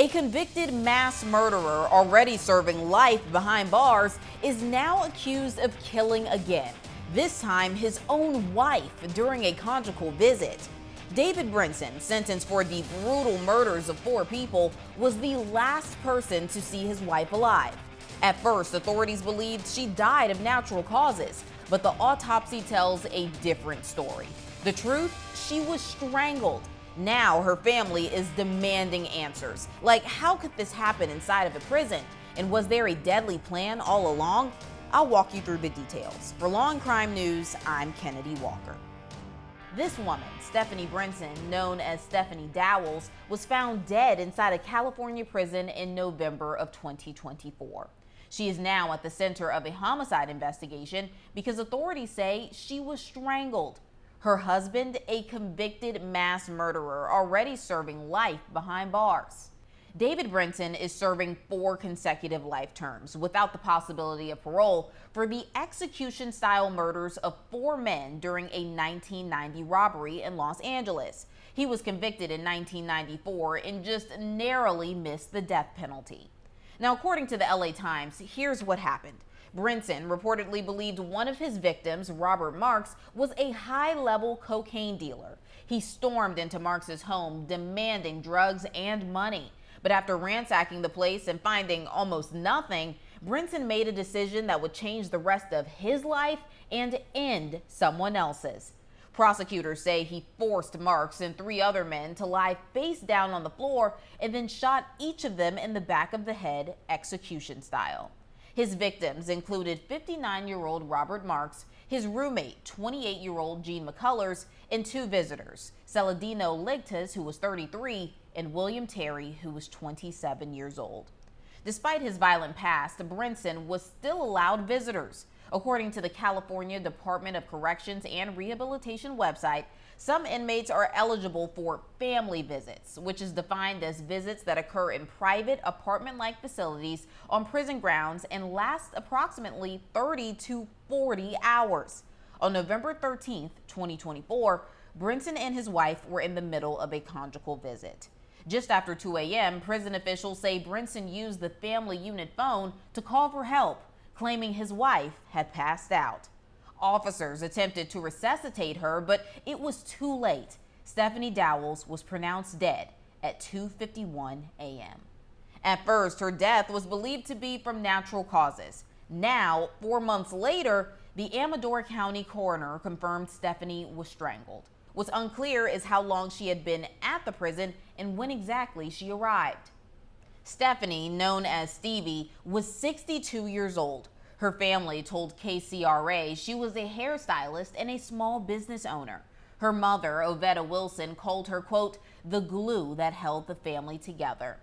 convicted mass murderer already serving life behind bars is now accused of killing again, this time his own wife during a conjugal visit. David Brinson, sentenced for the brutal murders of 4 people, was the last person to see his wife alive. At first, authorities believed she died of natural causes, but the autopsy tells a different story. The truth? She was strangled. Now her family is demanding answers. Like, how could this happen inside of a prison? And was there a deadly plan all along? I'll walk you through the details. For Law&Crime News, I'm Kennedi Walker. This woman, Stephanie Brinson, known as Stephanie Dowles, was found dead inside a California prison in November of 2024. She is now at the center of a homicide investigation because authorities say she was strangled. Her husband, a convicted mass murderer, already serving life behind bars. David Brinson is serving 4 consecutive life terms without the possibility of parole for the execution-style murders of 4 men during a 1990 robbery in Los Angeles. He was convicted in 1994 and just narrowly missed the death penalty. Now, according to the LA Times, here's what happened. Brinson reportedly believed one of his victims, Robert Marks, was a high-level cocaine dealer. He stormed into Marks's home demanding drugs and money. But after ransacking the place and finding almost nothing, Brinson made a decision that would change the rest of his life and end someone else's. Prosecutors say he forced Marks and 3 other men to lie face down on the floor and then shot each of them in the back of the head, execution style. His victims included 59-year-old Robert Marks, his roommate, 28-year-old Gene McCullers, and 2 visitors, Celadino Ligtas, who was 33, and William Terry, who was 27 years old. Despite his violent past, Brinson was still allowed visitors. According to the California Department of Corrections and Rehabilitation website, some inmates are eligible for family visits, which is defined as visits that occur in private apartment-like facilities on prison grounds and last approximately 30 to 40 hours. On November 13th, 2024, Brinson and his wife were in the middle of a conjugal visit. Just after 2 a.m., prison officials say Brinson used the family unit phone to call for help, claiming his wife had passed out. Officers attempted to resuscitate her, but it was too late. Stephanie Dowles was pronounced dead at 2:51 a.m. At first, her death was believed to be from natural causes. Now, 4 months later, the Amador County coroner confirmed Stephanie was strangled. What's unclear is how long she had been at the prison and when exactly she arrived. Stephanie, known as Stevie, was 62 years old. Her family told KCRA she was a hairstylist and a small business owner. Her mother, Ovetta Wilson, called her, quote, the glue that held the family together.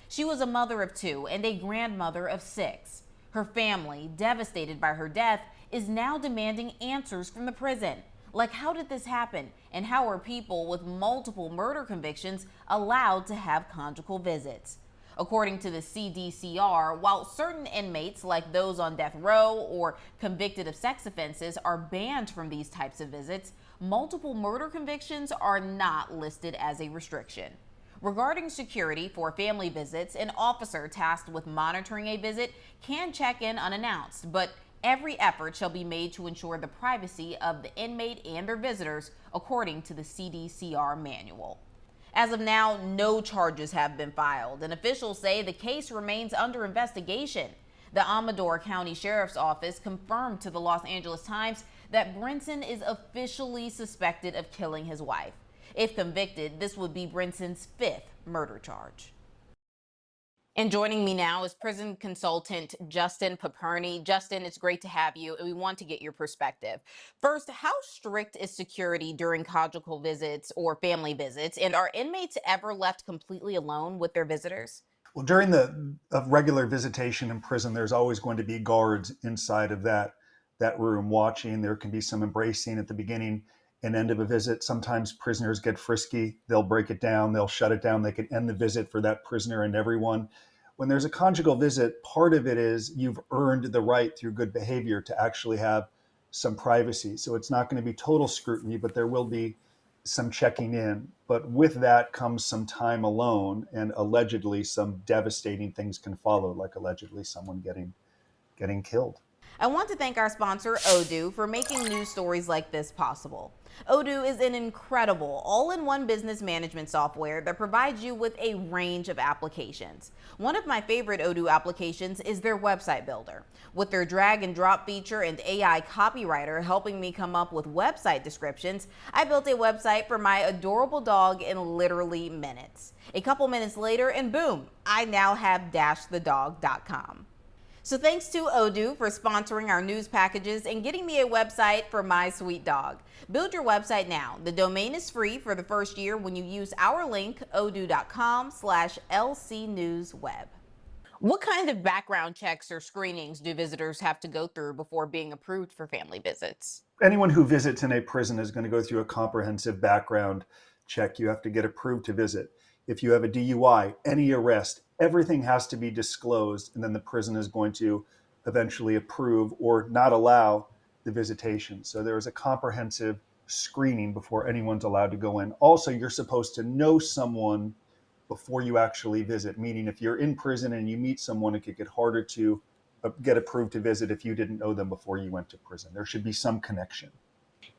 She was a mother of 2 and a grandmother of 6. Her family, devastated by her death, is now demanding answers from the prison. Like, how did this happen? And how are people with multiple murder convictions allowed to have conjugal visits? According to the CDCR, while certain inmates, like those on death row or convicted of sex offenses, are banned from these types of visits, multiple murder convictions are not listed as a restriction. Regarding security for family visits, an officer tasked with monitoring a visit can check in unannounced, but every effort shall be made to ensure the privacy of the inmate and their visitors, according to the CDCR manual. As of now, no charges have been filed, and officials say the case remains under investigation. The Amador County Sheriff's Office confirmed to the Los Angeles Times that Brinson is officially suspected of killing his wife. If convicted, this would be Brinson's 5th murder charge. And joining me now is prison consultant Justin Paperny. Justin, it's great to have you, and we want to get your perspective. First, how strict is security during conjugal visits or family visits, and are inmates ever left completely alone with their visitors? Well, during the regular visitation in prison, there's always going to be guards inside of that room watching. There can be some embracing at the beginning and end of a visit. Sometimes prisoners get frisky. They'll break it down. They'll shut it down. They could end the visit for that prisoner and everyone. When there's a conjugal visit, part of it is you've earned the right through good behavior to actually have some privacy. So it's not going to be total scrutiny, but there will be some checking in, but with that comes some time alone, and allegedly some devastating things can follow, like allegedly someone getting killed. I want to thank our sponsor, Odoo, for making news stories like this possible. Odoo is an incredible all-in-one business management software that provides you with a range of applications. One of my favorite Odoo applications is their website builder. With their drag and drop feature and AI copywriter helping me come up with website descriptions, I built a website for my adorable dog in literally minutes. A couple minutes later, and boom, I now have dashthedog.com. So thanks to Odoo for sponsoring our news packages and getting me a website for my sweet dog. Build your website now. The domain is free for the first year when you use our link, odoo.com/lcnewsweb. What kind of background checks or screenings do visitors have to go through before being approved for family visits? Anyone who visits in a prison is going to go through a comprehensive background check. You have to get approved to visit. If you have a DUI, any arrest, everything has to be disclosed, and then the prison is going to eventually approve or not allow the visitation. So there is a comprehensive screening before anyone's allowed to go in. Also, you're supposed to know someone before you actually visit, meaning if you're in prison and you meet someone, it could get harder to get approved to visit if you didn't know them before you went to prison. There should be some connection.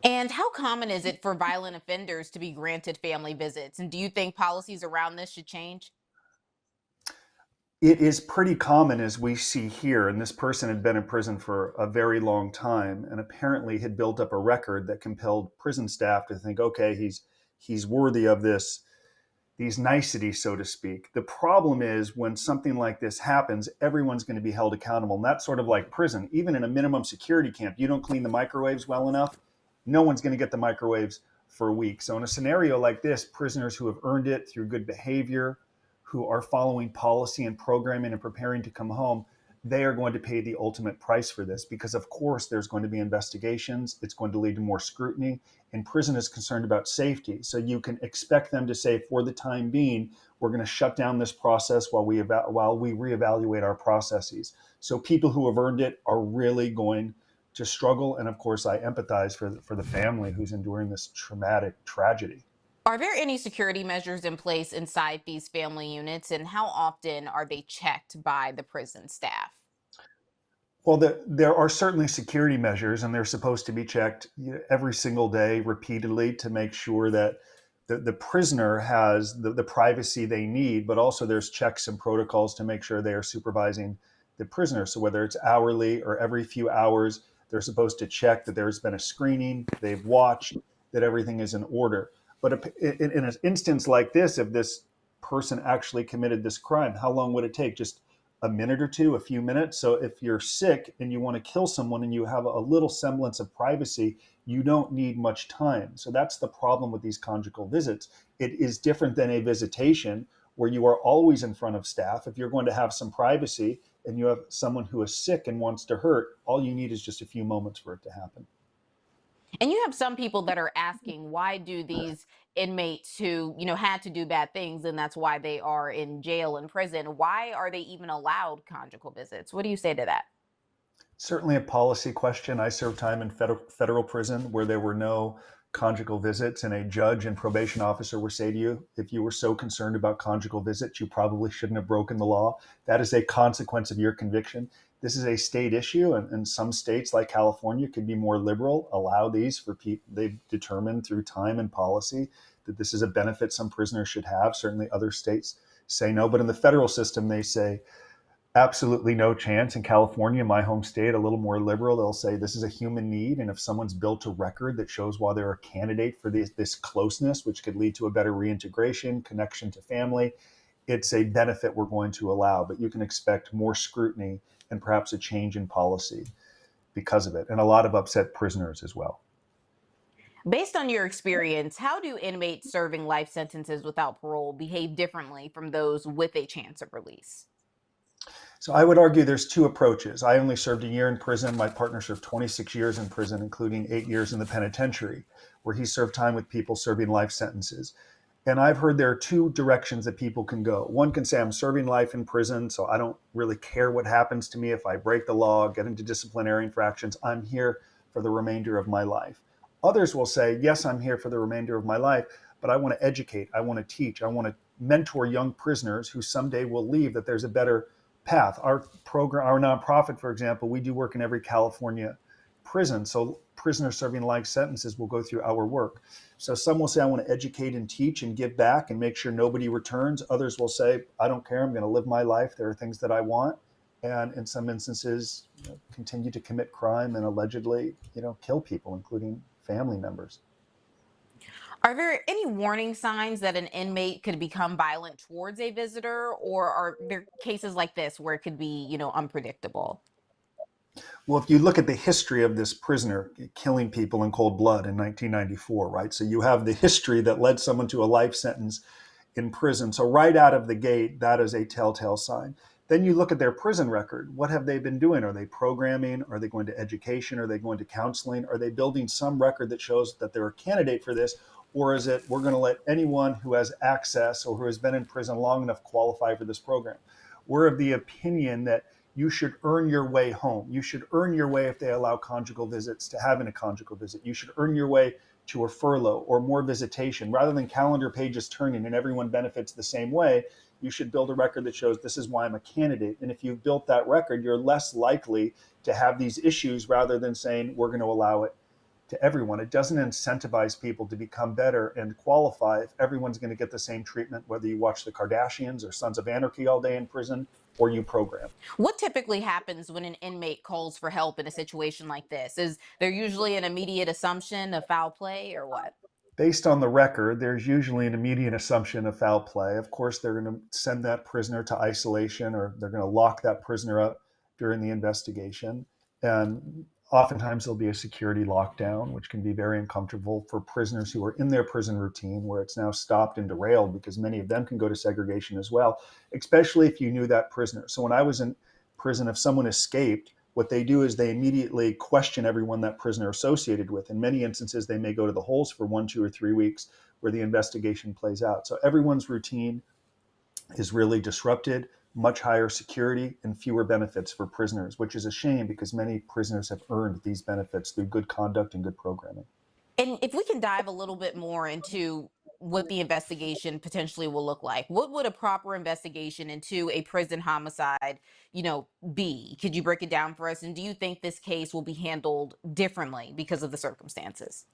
And how common is it for violent offenders to be granted family visits? And do you think policies around this should change? It is pretty common, as we see here, and this person had been in prison for a very long time and apparently had built up a record that compelled prison staff to think, okay, he's worthy of these niceties, so to speak. The problem is when something like this happens, everyone's going to be held accountable. And that's sort of like prison. Even in a minimum security camp, you don't clean the microwaves well enough, no one's going to get the microwaves for a week. So in a scenario like this, prisoners who have earned it through good behavior, who are following policy and programming and preparing to come home, they are going to pay the ultimate price for this because, of course, there's going to be investigations. It's going to lead to more scrutiny, and prison is concerned about safety. So you can expect them to say, for the time being, we're going to shut down this process while we reevaluate our processes. So people who have earned it are really going to struggle. And of course, I empathize for the family who's enduring this traumatic tragedy. Are there any security measures in place inside these family units, and how often are they checked by the prison staff? Well, there are certainly security measures, and they're supposed to be checked every single day repeatedly to make sure that the prisoner has the privacy they need, but also there's checks and protocols to make sure they are supervising the prisoner. So whether it's hourly or every few hours, they're supposed to check that there's been a screening, they've watched, that everything is in order. But in an instance like this, if this person actually committed this crime, how long would it take? Just a minute or two, a few minutes? So if you're sick and you want to kill someone and you have a little semblance of privacy, you don't need much time. So that's the problem with these conjugal visits. It is different than a visitation where you are always in front of staff. If you're going to have some privacy and you have someone who is sick and wants to hurt, all you need is just a few moments for it to happen. And you have some people that are asking, why do these inmates who, had to do bad things and that's why they are in jail and prison, why are they even allowed conjugal visits? What do you say to that? Certainly a policy question. I served time in federal prison where there were no conjugal visits, and a judge and probation officer would say to you, if you were so concerned about conjugal visits, you probably shouldn't have broken the law. That is a consequence of your conviction. This is a state issue, and some states like California could be more liberal, allow these for people. They've determined through time and policy that this is a benefit some prisoners should have. Certainly other states say no, but in the federal system, they say absolutely no chance. In California, my home state, a little more liberal, they'll say this is a human need. And if someone's built a record that shows why they're a candidate for this closeness, which could lead to a better reintegration, connection to family, it's a benefit we're going to allow. But you can expect more scrutiny and perhaps a change in policy because of it. And a lot of upset prisoners as well. Based on your experience, how do inmates serving life sentences without parole behave differently from those with a chance of release? So I would argue there's two approaches. I only served a year in prison. My partner served 26 years in prison, including 8 years in the penitentiary, where he served time with people serving life sentences. And I've heard there are two directions that people can go. One can say, I'm serving life in prison, so I don't really care what happens to me if I break the law, get into disciplinary infractions. I'm here for the remainder of my life. Others will say, yes, I'm here for the remainder of my life, but I want to educate, I want to teach, I want to mentor young prisoners who someday will leave, that there's a better path. Our program, our nonprofit, for example, we do work in every California prison. So prisoners serving life sentences will go through our work. So some will say, I want to educate and teach and give back and make sure nobody returns. Others will say, I don't care, I'm going to live my life. There are things that I want. And in some instances, continue to commit crime and allegedly, kill people, including family members. Are there any warning signs that an inmate could become violent towards a visitor, or are there cases like this where it could be, unpredictable? Well, if you look at the history of this prisoner killing people in cold blood in 1994, right? So you have the history that led someone to a life sentence in prison. So right out of the gate, that is a telltale sign. Then you look at their prison record. What have they been doing? Are they programming? Are they going to education? Are they going to counseling? Are they building some record that shows that they're a candidate for this? Or is it, we're going to let anyone who has access or who has been in prison long enough qualify for this program? We're of the opinion that you should earn your way home. You should earn your way, if they allow conjugal visits, to having a conjugal visit. You should earn your way to a furlough or more visitation. Rather than calendar pages turning and everyone benefits the same way, you should build a record that shows this is why I'm a candidate. And if you've built that record, you're less likely to have these issues, rather than saying we're going to allow it to everyone. It doesn't incentivize people to become better and qualify if everyone's going to get the same treatment, whether you watch the Kardashians or Sons of Anarchy all day in prison or you program. What typically happens when an inmate calls for help in a situation like this? Is there usually an immediate assumption of foul play, or what? Based on the record, there's usually an immediate assumption of foul play. Of course, they're going to send that prisoner to isolation, or they're going to lock that prisoner up during the investigation. And oftentimes there'll be a security lockdown, which can be very uncomfortable for prisoners who are in their prison routine, where it's now stopped and derailed, because many of them can go to segregation as well, especially if you knew that prisoner. So when I was in prison, if someone escaped, what they do is they immediately question everyone that prisoner associated with. In many instances, they may go to the holes for 1, 2, or 3 weeks where the investigation plays out. So everyone's routine is really disrupted, much higher security and fewer benefits for prisoners, which is a shame because many prisoners have earned these benefits through good conduct and good programming. And if we can dive a little bit more into what the investigation potentially will look like, what would a proper investigation into a prison homicide, be? Could you break it down for us? And do you think this case will be handled differently because of the circumstances?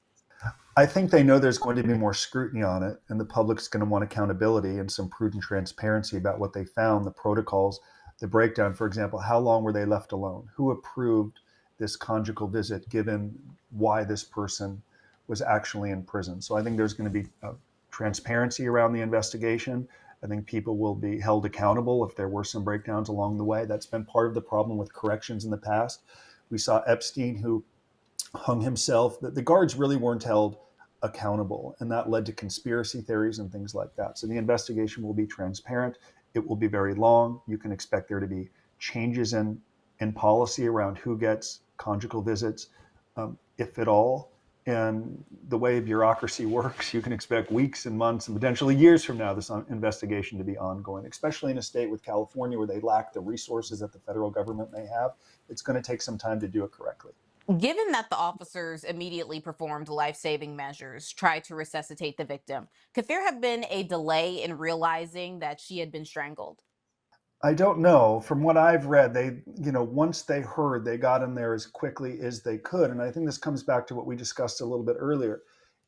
I think they know there's going to be more scrutiny on it, and the public's going to want accountability and some prudent transparency about what they found, the protocols, the breakdown. For example, how long were they left alone? Who approved this conjugal visit, given why this person was actually in prison? So I think there's going to be transparency around the investigation. I think people will be held accountable if there were some breakdowns along the way. That's been part of the problem with corrections in the past. We saw Epstein, who hung himself. The guards really weren't held accountable, and that led to conspiracy theories and things like that. So the investigation will be transparent. It will be very long. You can expect there to be changes in policy around who gets conjugal visits, if at all. And the way bureaucracy works, you can expect weeks and months and potentially years from now this investigation to be ongoing, especially in a state with California where they lack the resources that the federal government may have. It's going to take some time to do it correctly. Given that the officers immediately performed life saving measures, tried to resuscitate the victim, could there have been a delay in realizing that she had been strangled? I don't know. From what I've read, once they heard, they got in there as quickly as they could. And I think this comes back to what we discussed a little bit earlier.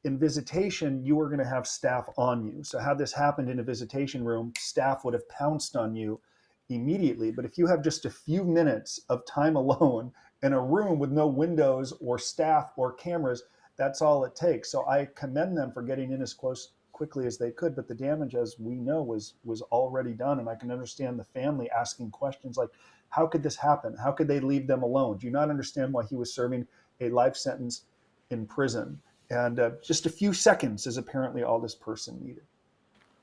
In visitation, you were going to have staff on you. So had this happened in a visitation room, staff would have pounced on you immediately. But if you have just a few minutes of time alone in a room with no windows or staff or cameras, that's all it takes. So I commend them for getting in as close quickly as they could, but the damage, as we know, was already done. And I can understand the family asking questions like, how could this happen? How could they leave them alone? Do you not understand why he was serving a life sentence in prison? And just a few seconds is apparently all this person needed.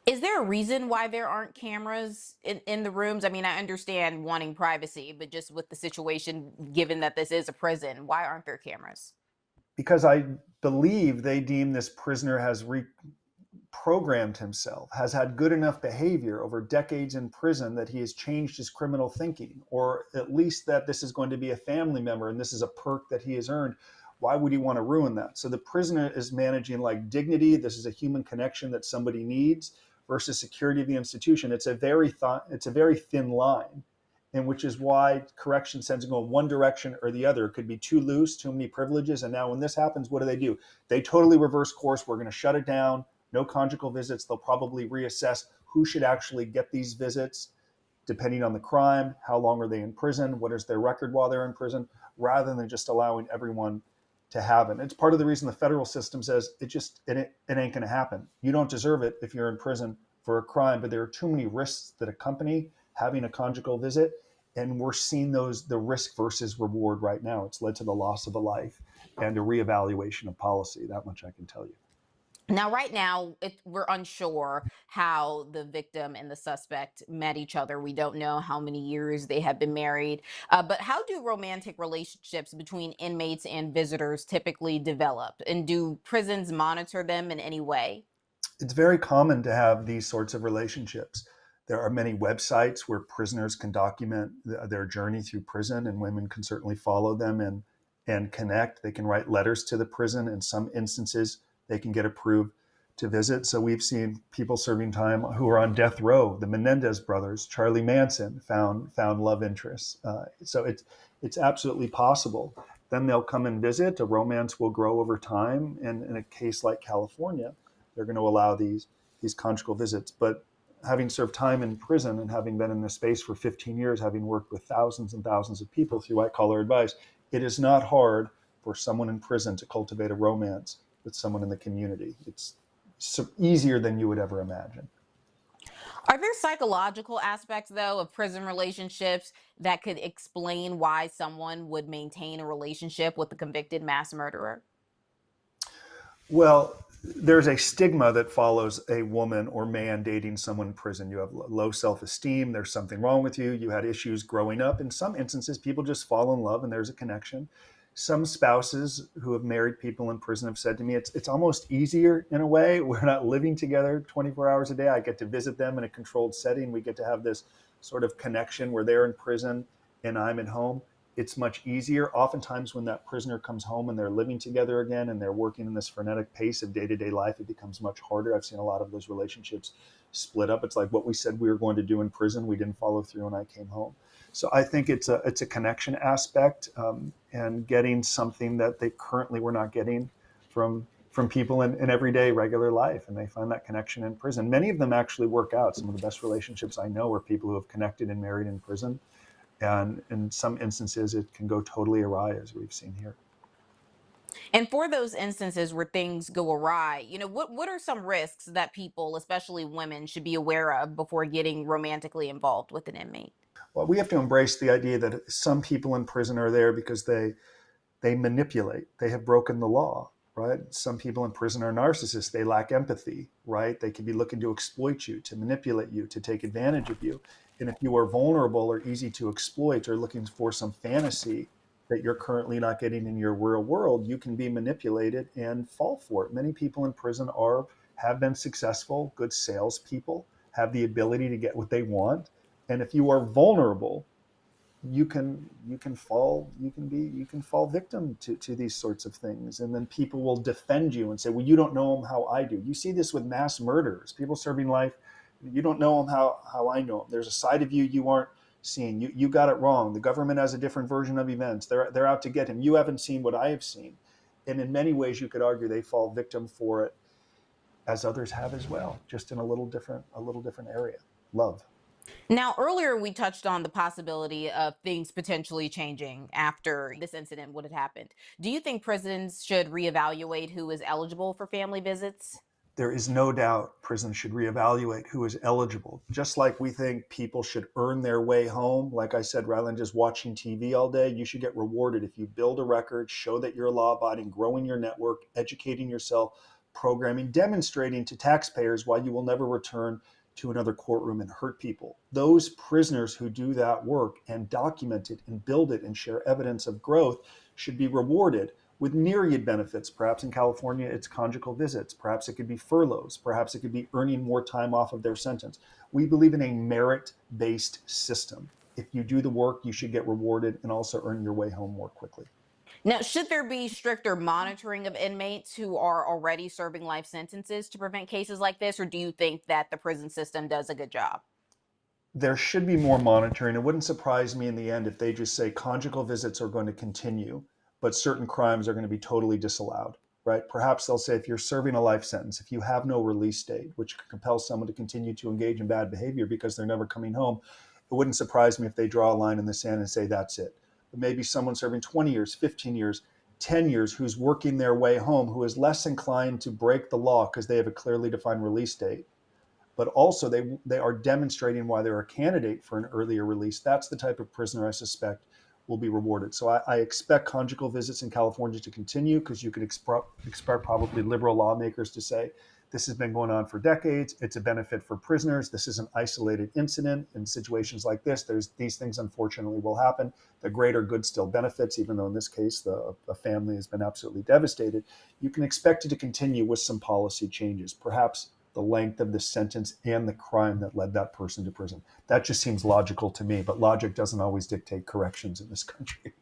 Is there a reason why there aren't cameras in the rooms? I mean, I understand wanting privacy, but just with the situation, given that this is a prison, why aren't there cameras? Because I believe they deem this prisoner has programmed himself, has had good enough behavior over decades in prison that he has changed his criminal thinking, or at least that this is going to be a family member and this is a perk that he has earned. Why would he want to ruin that? So the prisoner is managing like dignity. This is a human connection that somebody needs versus security of the institution. It's a very thin line, and which is why correction tends to go in one direction or the other. It could be too loose, too many privileges. And now when this happens, what do? They totally reverse course. We're going to shut it down. No conjugal visits. They'll probably reassess who should actually get these visits, depending on the crime, how long are they in prison, what is their record while they're in prison, rather than just allowing everyone to have it. It's part of the reason the federal system says it ain't going to happen. You don't deserve it if you're in prison for a crime, but there are too many risks that accompany having a conjugal visit, and we're seeing the risk versus reward right now. It's led to the loss of a life and a reevaluation of policy. That much I can tell you. Now, right now, we're unsure how the victim and the suspect met each other. We don't know how many years they have been married. But how do romantic relationships between inmates and visitors typically develop? And do prisons monitor them in any way? It's very common to have these sorts of relationships. There are many websites where prisoners can document their journey through prison, and women can certainly follow them and connect. They can write letters to the prison. In some instances, they can get approved to visit. So we've seen people serving time who are on death row. The Menendez brothers, Charlie Manson, found love interests. So it's absolutely possible. Then they'll come and visit. A romance will grow over time. And in a case like California, they're going to allow these conjugal visits. But having served time in prison and having been in this space for 15 years, having worked with thousands and thousands of people through white collar advice, it is not hard for someone in prison to cultivate a romance with someone in the community. It's easier than you would ever imagine. Are there psychological aspects, though, of prison relationships that could explain why someone would maintain a relationship with a convicted mass murderer? Well, there's a stigma that follows a woman or man dating someone in prison. You have low self-esteem. There's something wrong with you. You had issues growing up. In some instances, people just fall in love and there's a connection. Some spouses who have married people in prison have said to me, it's almost easier in a way. We're not living together 24 hours a day. I get to visit them in a controlled setting. We get to have this sort of connection where they're in prison and I'm at home. It's much easier. Oftentimes when that prisoner comes home and they're living together again and they're working in this frenetic pace of day-to-day life, it becomes much harder. I've seen a lot of those relationships split up. It's like what we said we were going to do in prison, we didn't follow through when I came home. So I think it's a connection aspect, and getting something that they currently were not getting from people in everyday regular life, and they find that connection in prison. Many of them actually work out. Some of the best relationships I know are people who have connected and married in prison. And in some instances, it can go totally awry, as we've seen here. And for those instances where things go awry, what are some risks that people, especially women, should be aware of before getting romantically involved with an inmate? Well, we have to embrace the idea that some people in prison are there because they manipulate. They have broken the law, right? Some people in prison are narcissists. They lack empathy, right? They can be looking to exploit you, to manipulate you, to take advantage of you. And if you are vulnerable or easy to exploit or looking for some fantasy that you're currently not getting in your real world, you can be manipulated and fall for it. Many people in prison have been successful, good salespeople, have the ability to get what they want. And if you are vulnerable, you can fall victim to these sorts of things, and then people will defend you and say, well, you don't know them how I do. You see this with mass murderers, people serving life. You don't know them how I know them. There's a side of you aren't seeing. You got it wrong. The government has a different version of events. They're out to get him. You haven't seen what I have seen. And in many ways you could argue they fall victim for it, as others have as well, just in a little different area. Love. Now, earlier we touched on the possibility of things potentially changing after this incident would have happened. Do you think prisons should reevaluate who is eligible for family visits? There is no doubt prisons should reevaluate who is eligible. Just like we think people should earn their way home, like I said, rather than just watching TV all day, you should get rewarded if you build a record, show that you're law-abiding, growing your network, educating yourself, programming, demonstrating to taxpayers why you will never return to another courtroom and hurt people. Those prisoners who do that work and document it and build it and share evidence of growth should be rewarded with myriad benefits. Perhaps in California, it's conjugal visits. Perhaps it could be furloughs. Perhaps it could be earning more time off of their sentence. We believe in a merit-based system. If you do the work, you should get rewarded and also earn your way home more quickly. Now, should there be stricter monitoring of inmates who are already serving life sentences to prevent cases like this, or do you think that the prison system does a good job? There should be more monitoring. It wouldn't surprise me in the end if they just say conjugal visits are going to continue, but certain crimes are going to be totally disallowed, right? Perhaps they'll say if you're serving a life sentence, if you have no release date, which could compel someone to continue to engage in bad behavior because they're never coming home, it wouldn't surprise me if they draw a line in the sand and say that's it. But maybe someone serving 20 years, 15 years, 10 years who's working their way home, who is less inclined to break the law because they have a clearly defined release date, but also they are demonstrating why they're a candidate for an earlier release. That's the type of prisoner I suspect will be rewarded. So I expect conjugal visits in California to continue because you could expect probably liberal lawmakers to say this has been going on for decades. It's a benefit for prisoners. This is an isolated incident. In situations like this, these things unfortunately will happen. The greater good still benefits, even though in this case the family has been absolutely devastated. You can expect it to continue with some policy changes, perhaps the length of the sentence and the crime that led that person to prison. That just seems logical to me, but logic doesn't always dictate corrections in this country.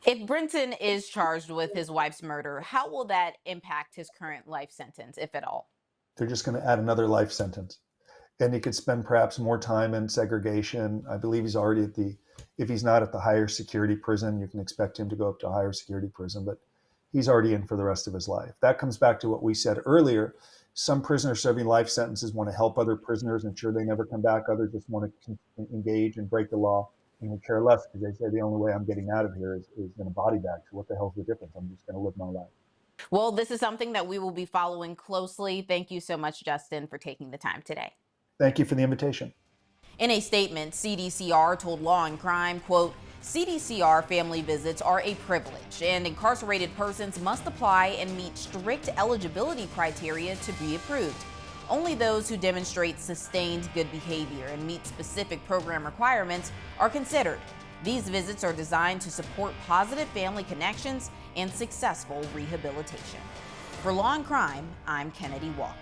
If Brinson is charged with his wife's murder, how will that impact his current life sentence, if at all? They're just going to add another life sentence. And he could spend perhaps more time in segregation. I believe he's already if he's not at the higher security prison, you can expect him to go up to a higher security prison, but he's already in for the rest of his life. That comes back to what we said earlier. Some prisoners serving life sentences want to help other prisoners, ensure they never come back. Others just want to engage and break the law and would care less because they say the only way I'm getting out of here is in a body bag. So what the hell's the difference? I'm just going to live my life. Well, this is something that we will be following closely. Thank you so much, Justin, for taking the time today. Thank you for the invitation. In a statement, CDCR told Law&Crime, quote, CDCR family visits are a privilege, and incarcerated persons must apply and meet strict eligibility criteria to be approved. Only those who demonstrate sustained good behavior and meet specific program requirements are considered. These visits are designed to support positive family connections and successful rehabilitation. For Law&Crime, I'm Kennedi Walker.